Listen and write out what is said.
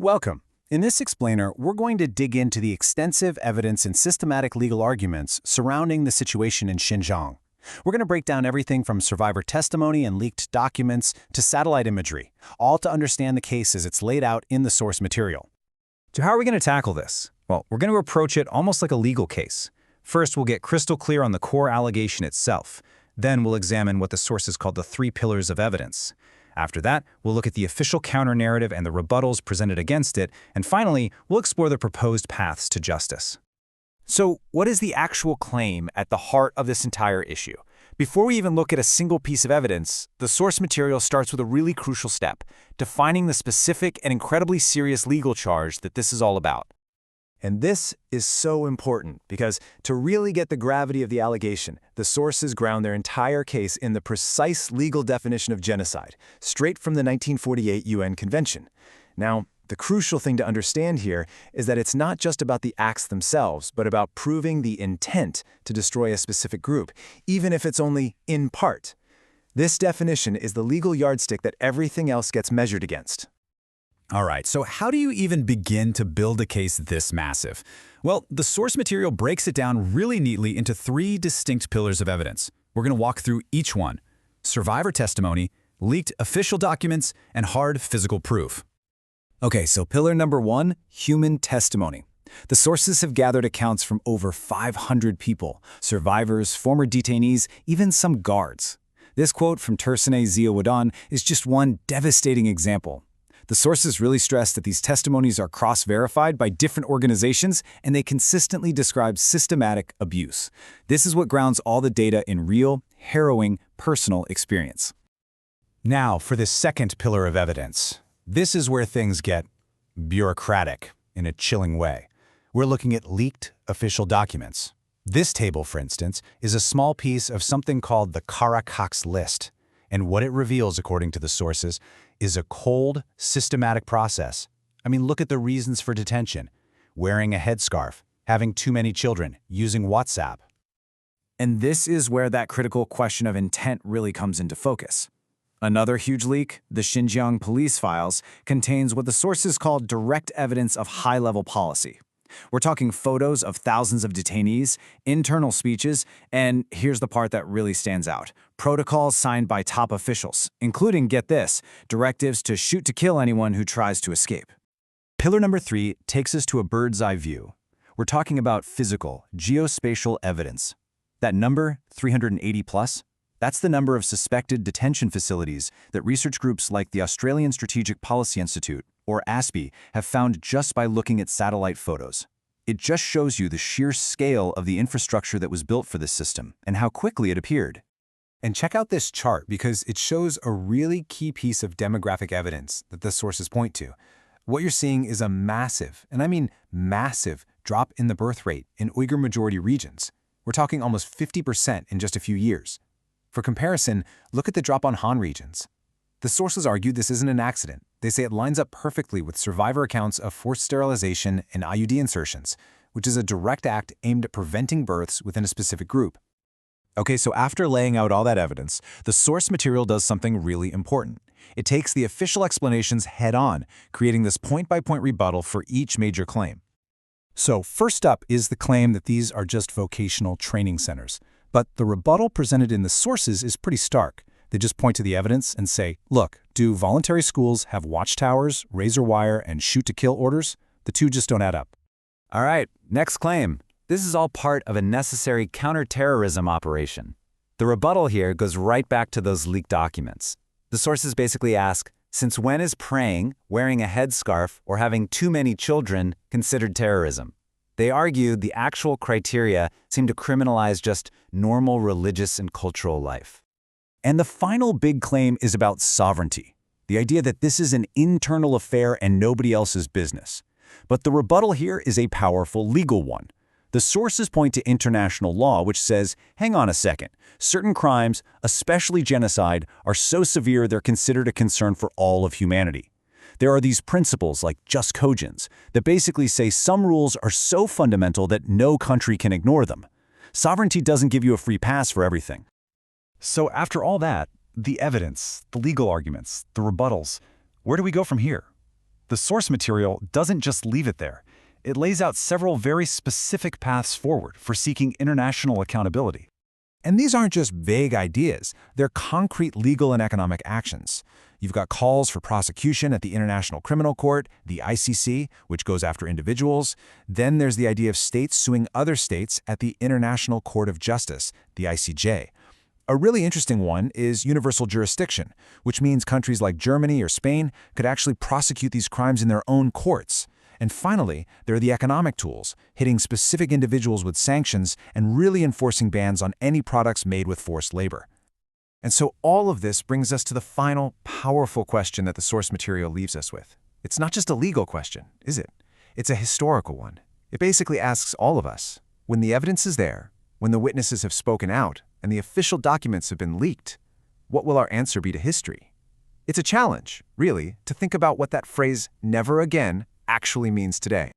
Welcome. In this explainer, we're going to dig into the extensive evidence and systematic legal arguments surrounding the situation in Xinjiang. We're going to break down everything from survivor testimony and leaked documents to satellite imagery, all to understand the case as it's laid out in the source material. So how are we going to tackle this? Well, we're going to approach it almost like a legal case. First, we'll get crystal clear on the core allegation itself. Then we'll examine what the sources called the three pillars of evidence. After that, we'll look at the official counter-narrative and the rebuttals presented against it, and finally, we'll explore the proposed paths to justice. So, what is the actual claim at the heart of this entire issue? Before we even look at a single piece of evidence, the source material starts with a really crucial step, defining the specific and incredibly serious legal charge that this is all about. And this is so important because to really get the gravity of the allegation, the sources ground their entire case in the precise legal definition of genocide, straight from the 1948 UN Convention. Now, the crucial thing to understand here is that it's not just about the acts themselves, but about proving the intent to destroy a specific group, even if it's only in part. This definition is the legal yardstick that everything else gets measured against. All right, so how do you even begin to build a case this massive? Well, the source material breaks it down really neatly into three distinct pillars of evidence. We're going to walk through each one: survivor testimony, leaked official documents, and hard physical proof. Okay, so pillar number one, human testimony. The sources have gathered accounts from over 500 people, survivors, former detainees, even some guards. This quote from Turkestan Ziawadan is just one devastating example. The sources really stress that these testimonies are cross-verified by different organizations and they consistently describe systematic abuse. This is what grounds all the data in real, harrowing, personal experience. Now, for the second pillar of evidence. This is where things get bureaucratic in a chilling way. We're looking at leaked official documents. This table, for instance, is a small piece of something called the Karakax List. And what it reveals, according to the sources, is a cold, systematic process. I mean, look at the reasons for detention: wearing a headscarf, having too many children, using WhatsApp. And this is where that critical question of intent really comes into focus. Another huge leak, the Xinjiang Police Files, contains what the sources call direct evidence of high-level policy. We're talking photos of thousands of detainees, internal speeches, and here's the part that really stands out: protocols signed by top officials, including, get this, directives to shoot to kill anyone who tries to escape. Pillar number 3 takes us to a bird's-eye view. We're talking about physical, geospatial evidence. That number, 380 plus, that's the number of suspected detention facilities that research groups like the Australian Strategic Policy Institute, or ASPI, have found just by looking at satellite photos. It just shows you the sheer scale of the infrastructure that was built for this system and how quickly it appeared. And check out this chart because it shows a really key piece of demographic evidence that the sources point to. What you're seeing is a massive, and I mean massive, drop in the birth rate in Uyghur majority regions. We're talking almost 50% in just a few years. For comparison, look at the drop on Han regions. The sources argue this isn't an accident. They say it lines up perfectly with survivor accounts of forced sterilization and IUD insertions, which is a direct act aimed at preventing births within a specific group. Okay, so after laying out all that evidence, the source material does something really important. It takes the official explanations head-on, creating this point-by-point rebuttal for each major claim. So first up is the claim that these are just vocational training centers. But the rebuttal presented in the sources is pretty stark. They just point to the evidence and say, look, do voluntary schools have watchtowers, razor wire, and shoot-to-kill orders? The two just don't add up. All right, next claim. This is all part of a necessary counterterrorism operation. The rebuttal here goes right back to those leaked documents. The sources basically ask, since when is praying, wearing a headscarf, or having too many children considered terrorism? They argued the actual criteria seem to criminalize just normal religious and cultural life. And the final big claim is about sovereignty, the idea that this is an internal affair and nobody else's business. But the rebuttal here is a powerful legal one. The sources point to international law, which says, hang on a second, certain crimes, especially genocide, are so severe they're considered a concern for all of humanity. There are these principles like just cogens that basically say some rules are so fundamental that no country can ignore them. Sovereignty doesn't give you a free pass for everything. So after all that, the evidence, the legal arguments, the rebuttals, where do we go from here? The source material doesn't just leave it there. It lays out several very specific paths forward for seeking international accountability. And these aren't just vague ideas, they're concrete legal and economic actions. You've got calls for prosecution at the International Criminal Court, the ICC, which goes after individuals. Then there's the idea of states suing other states at the International Court of Justice, the ICJ. A really interesting one is universal jurisdiction, which means countries like Germany or Spain could actually prosecute these crimes in their own courts. And finally, there are the economic tools, hitting specific individuals with sanctions and really enforcing bans on any products made with forced labor. And so all of this brings us to the final, powerful question that the source material leaves us with. It's not just a legal question, is it? It's a historical one. It basically asks all of us, when the evidence is there, when the witnesses have spoken out, and the official documents have been leaked, what will our answer be to history? It's a challenge, really, to think about what that phrase, "never again," actually means today.